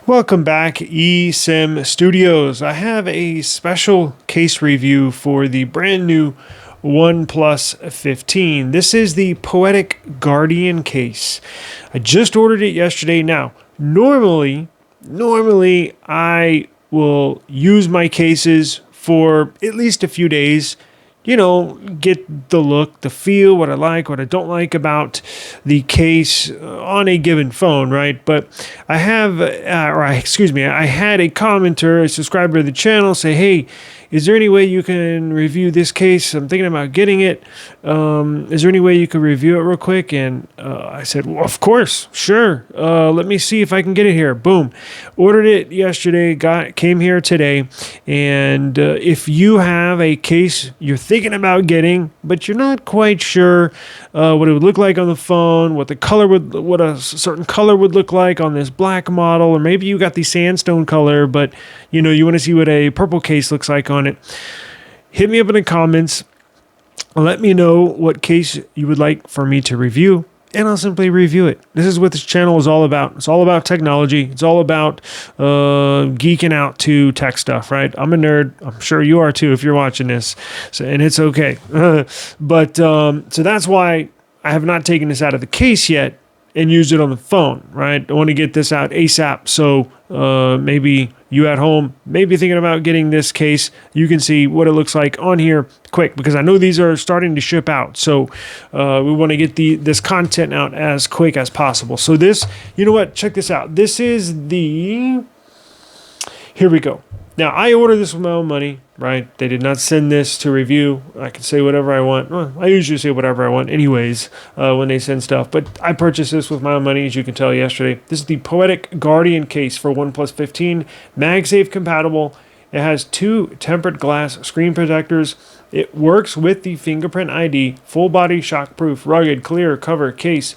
Welcome back, eSIMstudios. I have a special case review for the brand new OnePlus 15. This is the Poetic Guardian case. I just ordered it yesterday. Now, normally I will use my cases for at least a few days. You know, get the look, the feel, what I like, what I don't like about the case on a given phone, right? But I have, I had a commenter, a subscriber to the channel say, hey, is there any way you can review this case? I'm thinking about getting it. Is there any way you could review it real quick? And I said, well, of course, sure. Let me see if I can get it here. Boom. Ordered it yesterday, came here today. And if you have a case you're thinking about getting, but you're not quite sure what it would look like on the phone, what a certain color would look like on this black model, or maybe you got the sandstone color, but you want to see what a purple case looks like on it, hit me up in the comments. Let me know what case you would like for me to review, and I'll simply review it. This is what this channel is all about. It's all about technology. It's all about geeking out to tech stuff, right? I'm a nerd. I'm sure you are too if you're watching this, and it's okay. So that's why I have not taken this out of the case yet and used it on the phone, right? I want to get this out ASAP. So maybe you at home, maybe thinking about getting this case, you can see what it looks like on here quick, because I know these are starting to ship out. So we want to get this content out as quick as possible. So this, you know what? Check this out. This is here we go. Now, I ordered this with my own money, right? They did not send this to review. I can say whatever I want. Well, I usually say whatever I want anyways when they send stuff. But I purchased this with my own money, as you can tell yesterday. This is the Poetic Guardian case for OnePlus 15. MagSafe compatible. It has 2 tempered glass screen protectors. It works with the Fingerprint ID. Full body shockproof, rugged, clear cover case.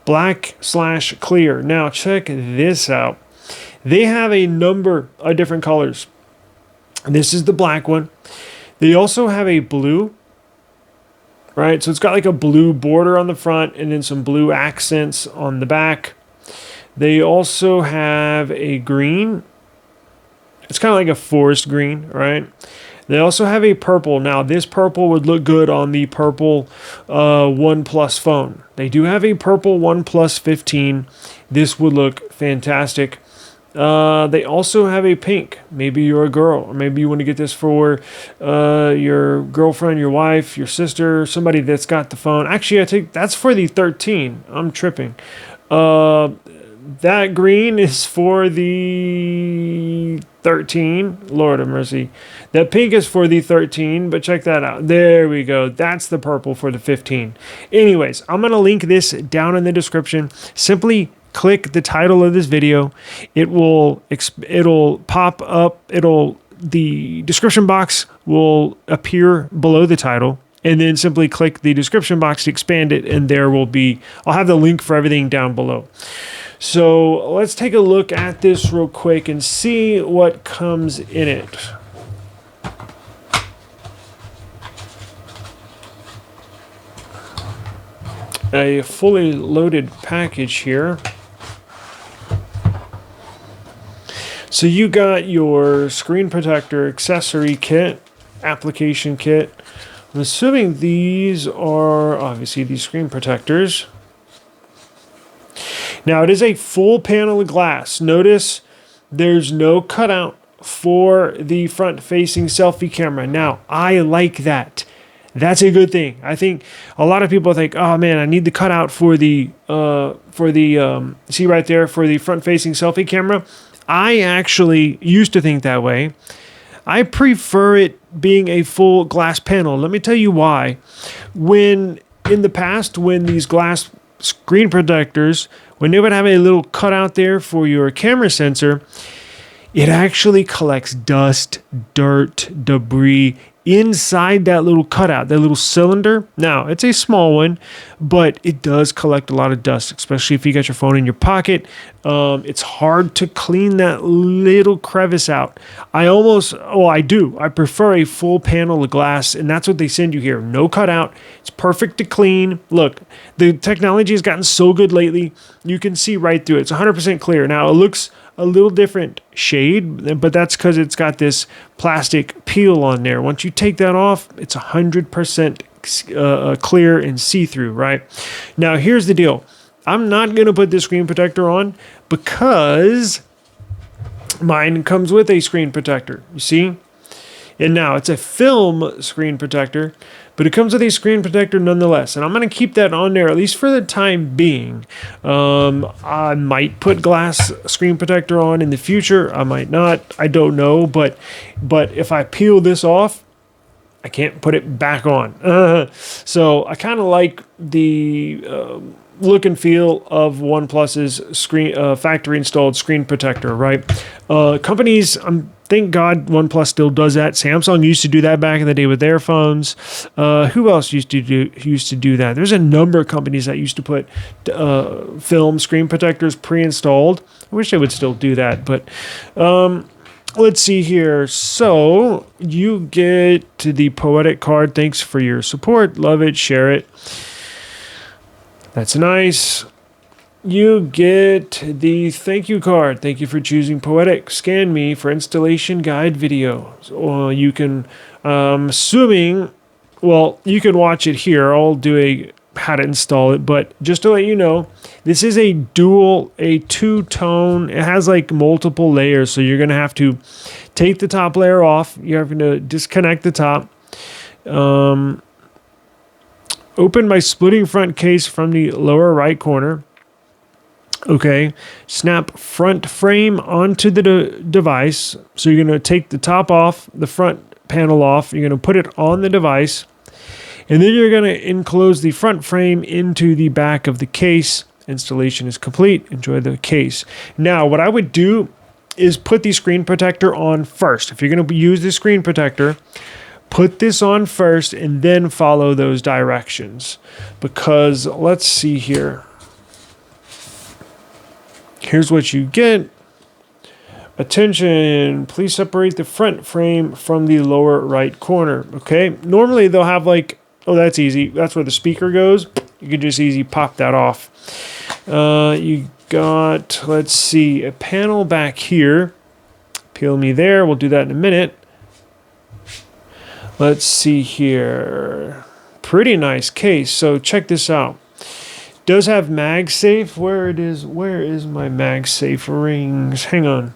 Black/clear. Now, check this out. They have a number of different colors. This is the black one. They also have a blue, right? So it's got like a blue border on the front and then some blue accents on the back. They also have a green. It's kind of like a forest green, right? They also have a purple. Now, this purple would look good on the purple OnePlus phone. They do have a purple OnePlus 15. This would look fantastic. They also have a pink. Maybe you're a girl, or maybe you want to get this for your girlfriend, your wife, your sister, somebody that's got the phone. Actually, I think that's for the 13. I'm tripping. That green is for the 13. Lord have mercy. That pink is for the 13, but check that out. There we go. That's the purple for the 15. Anyways, I'm going to link this down in the description. Simply click the title of this video. It'll pop up. The description box will appear below the title, and then simply click the description box to expand it, and I'll have the link for everything down below. So let's take a look at this real quick and see what comes in it. A fully loaded package here. So you got your screen protector accessory kit, application kit. I'm assuming these are obviously these screen protectors. Now, it is a full panel of glass. Notice there's no cutout for the front-facing selfie camera. Now, I like that. That's a good thing. I think a lot of people think, oh man, I need the cutout for the see right there, for the front-facing selfie camera. I actually used to think that way. I prefer it being a full glass panel. Let me tell you why. In the past, when these glass screen protectors, when they would have a little cutout there for your camera sensor, it actually collects dust, dirt, debris inside that little cutout, that little cylinder. Now, it's a small one, but it does collect a lot of dust, especially if you got your phone in your pocket. It's hard to clean that little crevice out. I do. I prefer a full panel of glass, and that's what they send you here. No cutout. It's perfect to clean. Look, the technology has gotten so good lately. You can see right through it. It's 100% clear. Now, it looks a little different shade, but that's because it's got this plastic peel on there. Once you take that off, it's 100% clear and see-through, right? Now, here's the deal. I'm not going to put this screen protector on because mine comes with a screen protector, you see? And now it's a film screen protector, but it comes with a screen protector nonetheless. And I'm going to keep that on there, at least for the time being. I might put glass screen protector on in the future. I might not. I don't know. But if I peel this off, I can't put it back on. So I kind of like the look and feel of OnePlus's screen factory installed screen protector, right? Companies, thank God OnePlus still does that. Samsung used to do that back in the day with their phones. Who else used to do that? There's a number of companies that used to put film screen protectors pre-installed. I wish they would still do that, but let's see here. So you get to the Poetic card. Thanks for your support. Love it. Share it. That's nice. You get the thank you card. Thank you for choosing Poetic. Scan me for installation guide video. Or you can, assuming, well, you can watch it here. I'll do how to install it, but just to let you know, this is a two-tone. It has like multiple layers, so you're going to have to take the top layer off. You're going to disconnect the top. Open my splitting front case from the lower right corner. Okay, snap front frame onto the device. So you're going to take the top off, the front panel off. You're going to put it on the device. And then you're going to enclose the front frame into the back of the case. Installation is complete. Enjoy the case. Now, what I would do is put the screen protector on first. If you're going to use the screen protector, put this on first and then follow those directions. Because let's see here. Here's what you get. Attention, please separate the front frame from the lower right corner. Okay, normally they'll have like, oh, that's easy. That's where the speaker goes. You can just easy pop that off. You got, let's see, a panel back here. Peel me there. We'll do that in a minute. Let's see here. Pretty nice case. So check this out. Does have MagSafe. Where is my MagSafe rings? Hang on.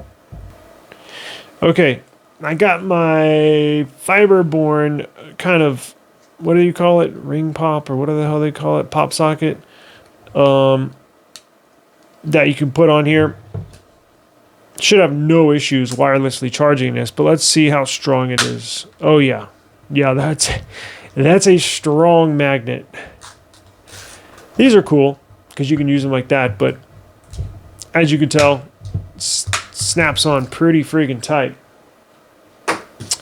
Okay, I got my fiber-borne kind of, what do you call it? Ring pop, or what the hell they call it? Pop socket. That you can put on here. Should have no issues wirelessly charging this, but let's see how strong it is. Oh yeah. Yeah, that's a strong magnet. These are cool because you can use them like that, but as you can tell, it snaps on pretty friggin' tight.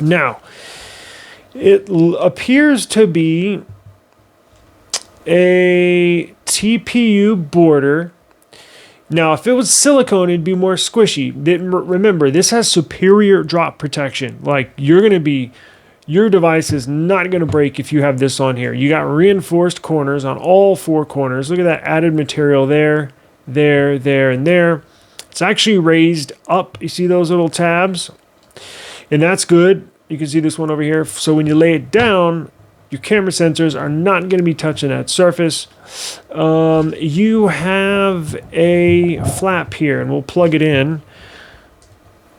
Now, it appears to be a TPU border. Now, if it was silicone, it'd be more squishy. Remember, this has superior drop protection. Like, your device is not going to break if you have this on here. You got reinforced corners on all four corners. Look at that added material there, and there. It's actually raised up. You see those little tabs? And that's good. You can see this one over here. So when you lay it down, your camera sensors are not going to be touching that surface. You have a flap here, and we'll plug it in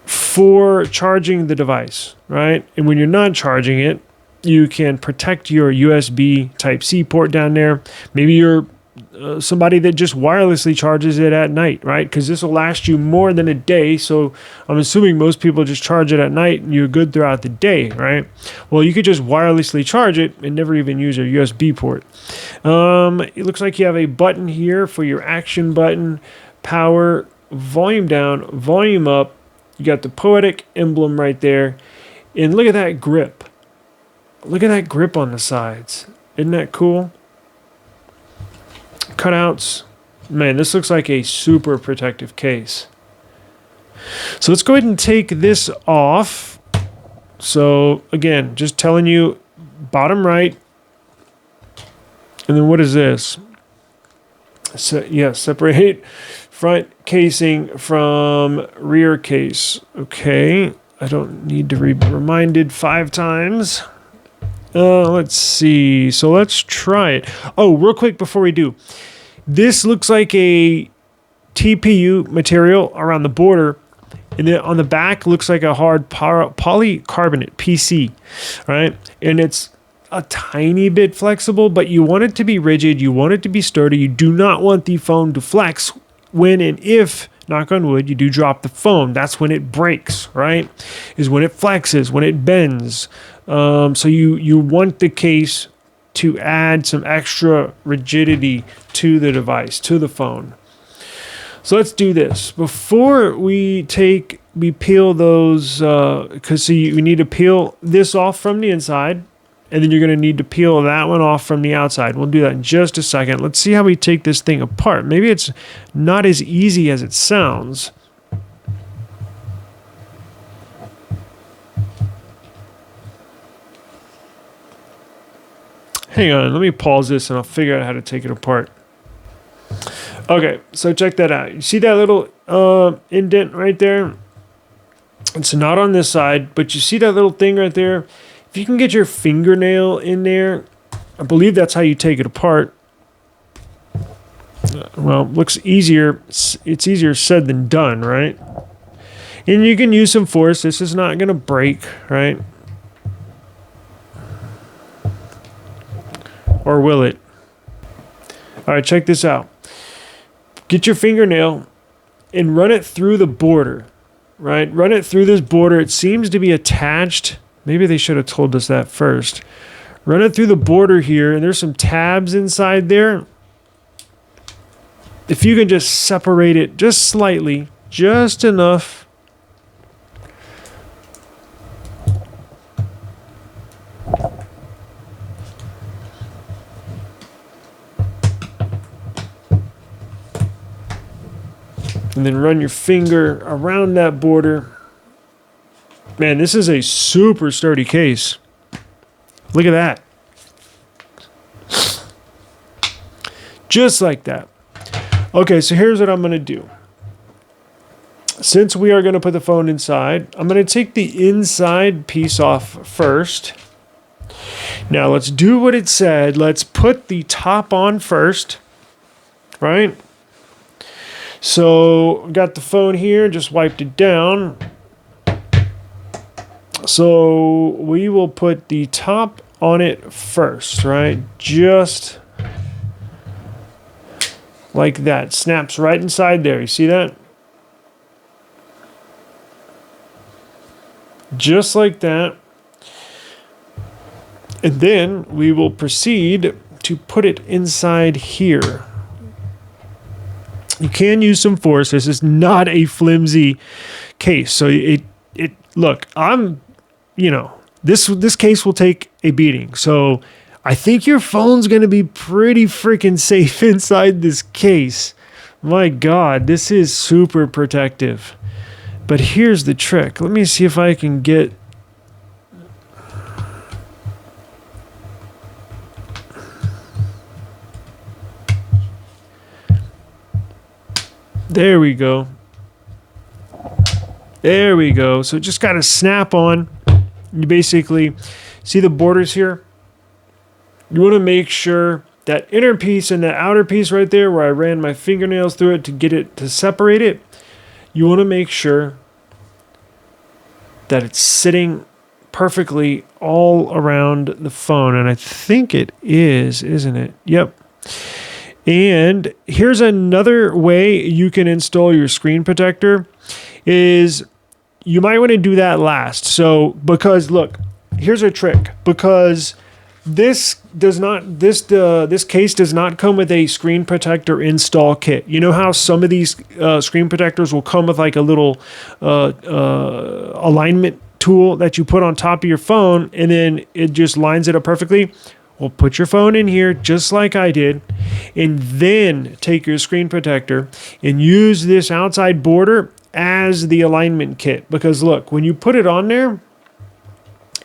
for charging the device, right? And when you're not charging it, you can protect your USB Type-C port down there. Maybe you're somebody that just wirelessly charges it at night, right? Because this will last you more than a day. So I'm assuming most people just charge it at night and you're good throughout the day, right? Well, you could just wirelessly charge it and never even use your USB port. It looks like you have a button here for your action button, power, volume down, volume up. You got the Poetic emblem right there. And look at that grip. Look at that grip on the sides. Isn't that cool? cutouts. Man, this looks like a super protective case. So let's go ahead and take this off. So again, just telling you, bottom right. And then what is this? So yeah, separate front casing from rear case. Okay, I don't need to be reminded 5 times. Let's see. So let's try it. Oh, real quick before we do. This looks like a TPU material around the border. And then on the back looks like a hard polycarbonate PC, right? And it's a tiny bit flexible, but you want it to be rigid. You want it to be sturdy. You do not want the phone to flex when and if, knock on wood, you do drop the phone. That's when it breaks, right? Is when it flexes, when it bends. So you want the case to add some extra rigidity to the device, to the phone. So let's do this. Before we peel those, because we need to peel this off from the inside, and then you're going to need to peel that one off from the outside. We'll do that in just a second. Let's see how we take this thing apart. Maybe it's not as easy as it sounds. Hang on, let me pause this and I'll figure out how to take it apart. Okay, so check that out. You see that little indent right there? It's not on this side, but you see that little thing right there? If you can get your fingernail in there, I believe that's how you take it apart. Well, looks easier. It's easier said than done, right? And you can use some force. This is not going to break, right? Or will it? All right, check this out. Get your fingernail and run it through the border, right? Run it through this border. It seems to be attached. Maybe they should have told us that first. Run it through the border here, and there's some tabs inside there. If you can just separate it just slightly, just enough. And then run your finger around that border. Man, this is a super sturdy case. Look at that. Just like that. Okay, so here's what I'm going to do. Since we are going to put the phone inside, I'm going to take the inside piece off first. Now, let's do what it said. Let's put the top on first, right? So, got the phone here, just wiped it down. So, we will put the top on it first, right? Just like that. Snaps right inside there. You see that? Just like that. And then we will proceed to put it inside here. You can use some force. This is not a flimsy case. So look, this case will take a beating. So I think your phone's going to be pretty freaking safe inside this case. My God, this is super protective. But here's the trick. Let me see if I can get... There we go. There we go. So it just got to snap on. You basically see the borders here. You want to make sure that inner piece and that outer piece right there where I ran my fingernails through it to get it to separate it. You want to make sure that it's sitting perfectly all around the phone. And I think it is, isn't it? Yep. And here's another way you can install your screen protector is you might want to do that last. So, because look, here's a trick. Because this case does not come with a screen protector install kit. You know how some of these screen protectors will come with like a little alignment tool that you put on top of your phone and then it just lines it up perfectly? Well, put your phone in here just like I did, and then take your screen protector and use this outside border as the alignment kit. Because look, when you put it on there,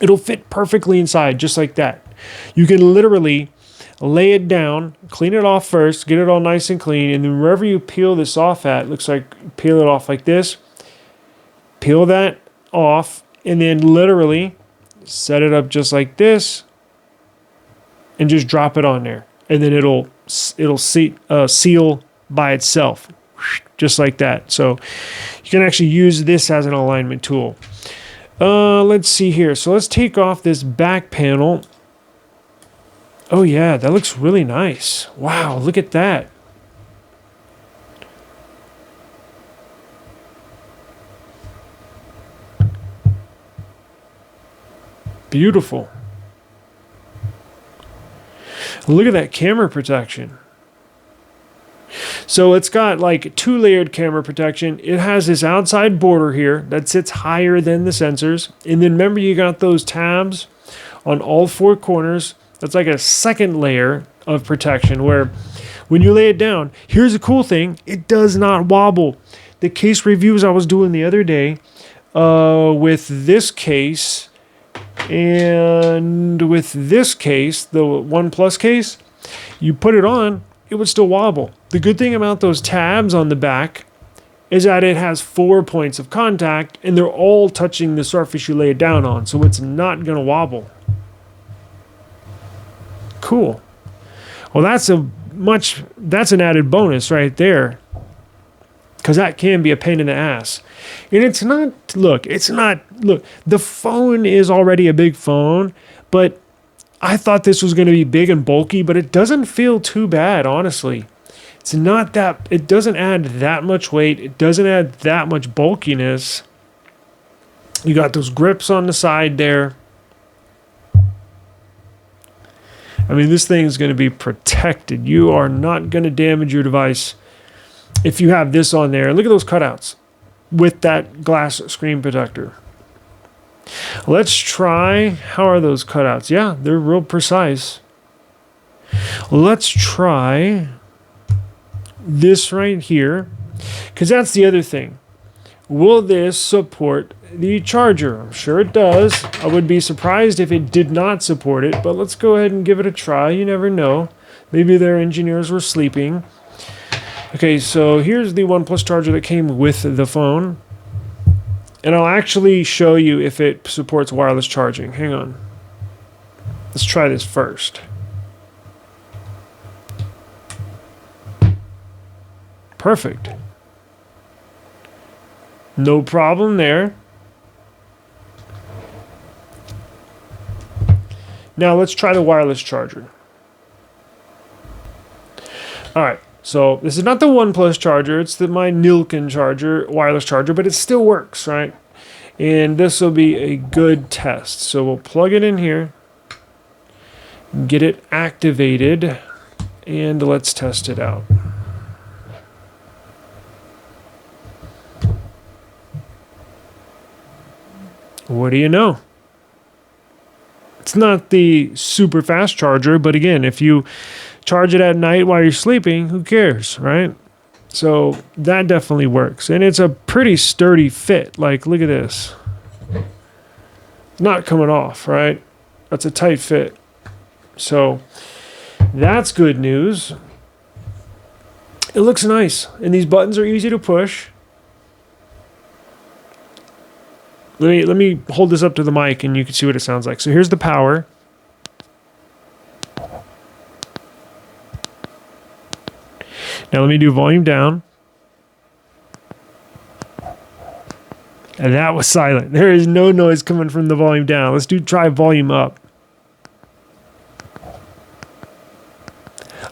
it'll fit perfectly inside, just like that. You can literally lay it down, clean it off first, get it all nice and clean, and then wherever you peel this off at, looks like peel it off like this, peel that off, and then literally set it up just like this, and just drop it on there, and then it'll seal by itself, just like that. So you can actually use this as an alignment tool. Let's see here. So let's take off this back panel. Oh yeah, that looks really nice. Wow, look at that. Beautiful. Look at that camera protection. So it's got like 2-layered camera protection. It has this outside border here that sits higher than the sensors. And then remember, you got those tabs on all 4 corners. That's like a second layer of protection where when you lay it down, here's the cool thing, it does not wobble. The case reviews I was doing the other day with this case and with this case, the OnePlus case, you put it on, it would still wobble. The good thing about those tabs on the back is that it has 4 points of contact and they're all touching the surface you lay it down on, so it's not going to wobble. Cool. Well, that's an added bonus right there, because that can be a pain in the ass. And look, the phone is already a big phone, but I thought this was going to be big and bulky, but it doesn't feel too bad, honestly. It doesn't add that much weight. It doesn't add that much bulkiness. You got those grips on the side there. I mean, this thing is going to be protected. You are not going to damage your device if you have this on there. Look at those cutouts with that glass screen protector. Let's try, how are those cutouts? Yeah, they're real precise. Let's try this right here, because that's the other thing. Will this support the charger? I'm sure it does. I would be surprised if it did not support it, but let's go ahead and give it a try. You never know. Maybe their engineers were sleeping. Okay, so here's the OnePlus charger that came with the phone. And I'll actually show you if it supports wireless charging. Hang on. Let's try this first. Perfect. No problem there. Now let's try the wireless charger. All right. So this is not the OnePlus charger, it's my Nilken charger, wireless charger, but it still works, right? And this will be a good test. So we'll plug it in here, get it activated, and let's test it out. What do you know? It's not the super fast charger, but again, if you charge it at night while you're sleeping, who cares, right? So that definitely works. And it's a pretty sturdy fit. Like, look at this. Not coming off, right? That's a tight fit. So that's good news. It looks nice. And these buttons are easy to push. Let me hold this up to the mic and you can see what it sounds like. So here's the power. Now let me do volume down. And that was silent. There is no noise coming from the volume down. Let's try volume up.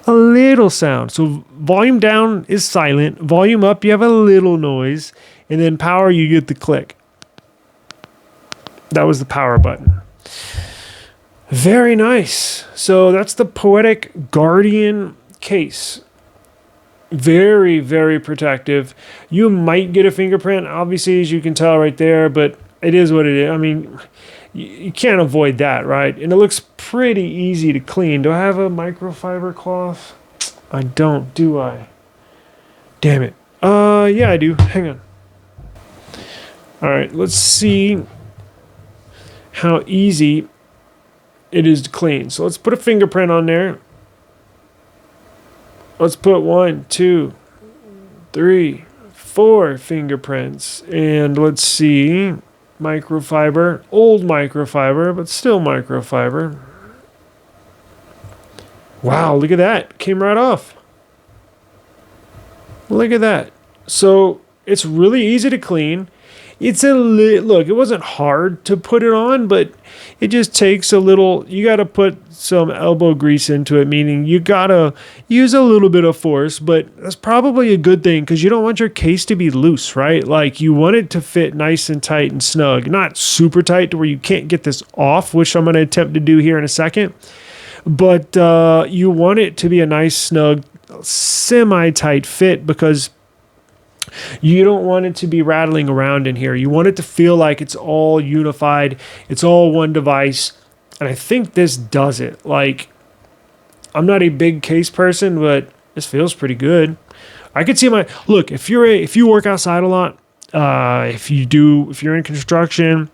A little sound. So volume down is silent. Volume up, you have a little noise. And then power, you get the click. That was the power button. Very nice. So that's the Poetic Guardian case. Very, very protective. You might get a fingerprint, obviously, as you can tell right there, but it is what it is. I mean, you can't avoid that, right? And it looks pretty easy to clean. Do I have a microfiber cloth? I don't, do I? Damn it. Yeah, I do. Hang on. All right, let's see how easy it is to clean. So let's put a fingerprint on there. Let's put 1, 2, 3, 4 fingerprints. And let's see. Microfiber, old microfiber, but still microfiber. Wow, look at that. Came right off. Look at that. So it's really easy to clean. It's look, it wasn't hard to put it on, but it just takes a little, you got to put some elbow grease into it, meaning you got to use a little bit of force, but that's probably a good thing because you don't want your case to be loose, right? Like you want it to fit nice and tight and snug, not super tight to where you can't get this off, which I'm going to attempt to do here in a second. But you want it to be a nice, snug, semi-tight fit because you don't want it to be rattling around in here. You want it to feel like it's all unified. It's all one device. And I think this does it. Like, I'm not a big case person, but this feels pretty good. I could see look, if you work outside a lot, if you're in construction,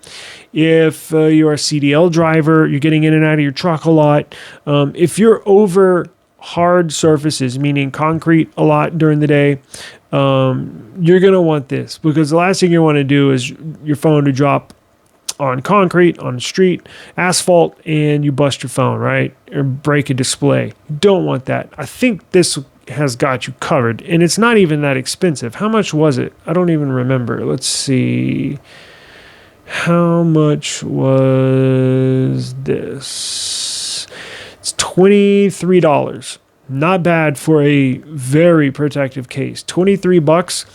if you're a CDL driver, you're getting in and out of your truck a lot, if you're over hard surfaces, meaning concrete a lot during the day, you're going to want this because the last thing you want to do is your phone to drop on concrete, on the street, asphalt, and you bust your phone, right? Or break a display. You don't want that. I think this has got you covered, and it's not even that expensive. How much was it? I don't even remember. Let's see. How much was this? It's $23. Not bad for a very protective case. $23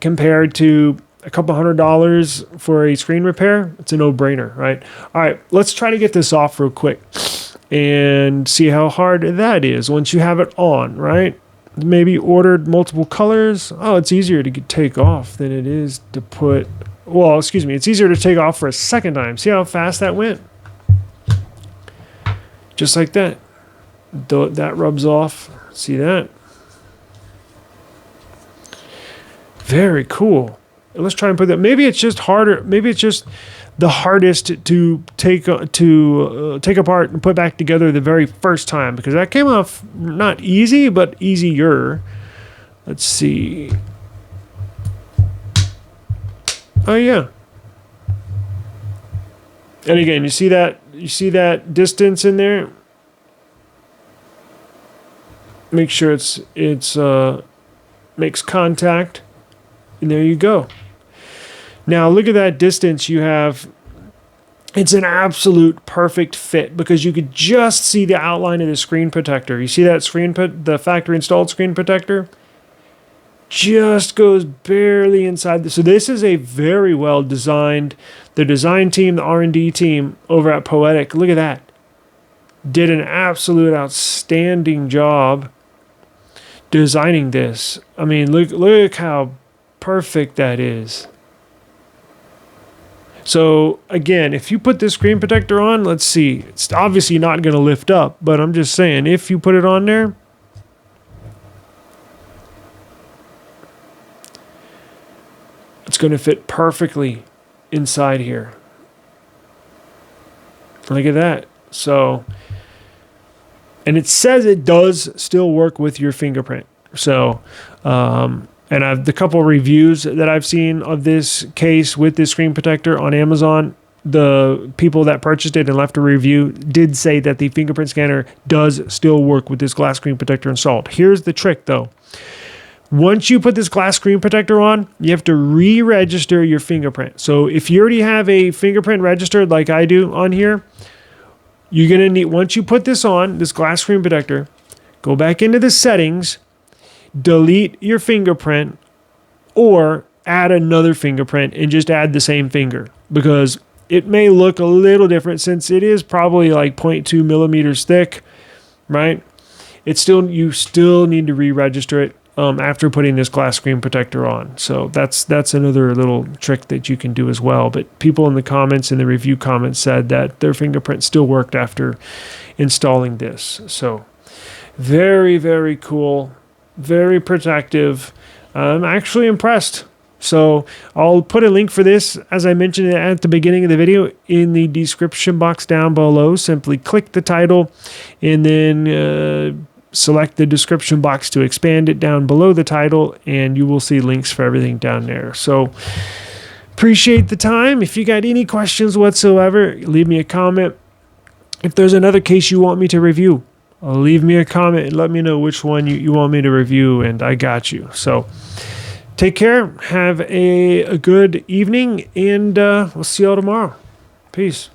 compared to a couple $100 for a screen repair. It's a no-brainer, right? All right, let's try to get this off real quick and see how hard that is once you have it on, right? Maybe ordered multiple colors. Oh, it's easier to take off than it is to put, well, excuse me, it's easier to take off for a second time. See how fast that went? Just like that. That rubs off. See that? Very cool. Let's try and put that. Maybe it's just harder. Maybe it's just the hardest to take apart and put back together the very first time because that came off not easy, but easier. Let's see. Oh yeah. And again, you see that distance in there. Make sure it's makes contact, and there you go. Now look at that distance you have. It's an absolute perfect fit because you could just see the outline of the screen protector. You see that the factory installed screen protector? Just goes barely inside. So this is a very well designed. The design team, the R&D team over at Poetic, look at that. Did an absolute outstanding job designing this. I mean, look how perfect that is. So again, if you put this screen protector on, let's see, it's obviously not going to lift up, but I'm just saying, if you put it on there, it's going to fit perfectly inside here. Look at that. So, and it says it does still work with your fingerprint. So, and the couple reviews that I've seen of this case with this screen protector on Amazon, the people that purchased it and left a review did say that the fingerprint scanner does still work with this glass screen protector installed. Here's the trick though. Once you put this glass screen protector on, you have to re-register your fingerprint. So if you already have a fingerprint registered like I do on here, you're going to need, once you put this on, this glass screen protector, go back into the settings, delete your fingerprint, or add another fingerprint and just add the same finger because it may look a little different since it is probably like 0.2 millimeters thick, right? You still need to re-register it. after putting this glass screen protector on. So that's another little trick that you can do as well. But people in the comments, in the review comments, said that their fingerprint still worked after installing this. So very, very cool, very protective. I'm actually impressed. So I'll put a link for this, as I mentioned at the beginning of the video, in the description box down below. Simply click the title and then select the description box to expand it down below the title, and you will see links for everything down there. So appreciate the time. If you got any questions whatsoever, leave me a comment. If there's another case you want me to review, leave me a comment and let me know which one you want me to review, and I got you. So take care, have a good evening, and we'll see you all tomorrow. Peace.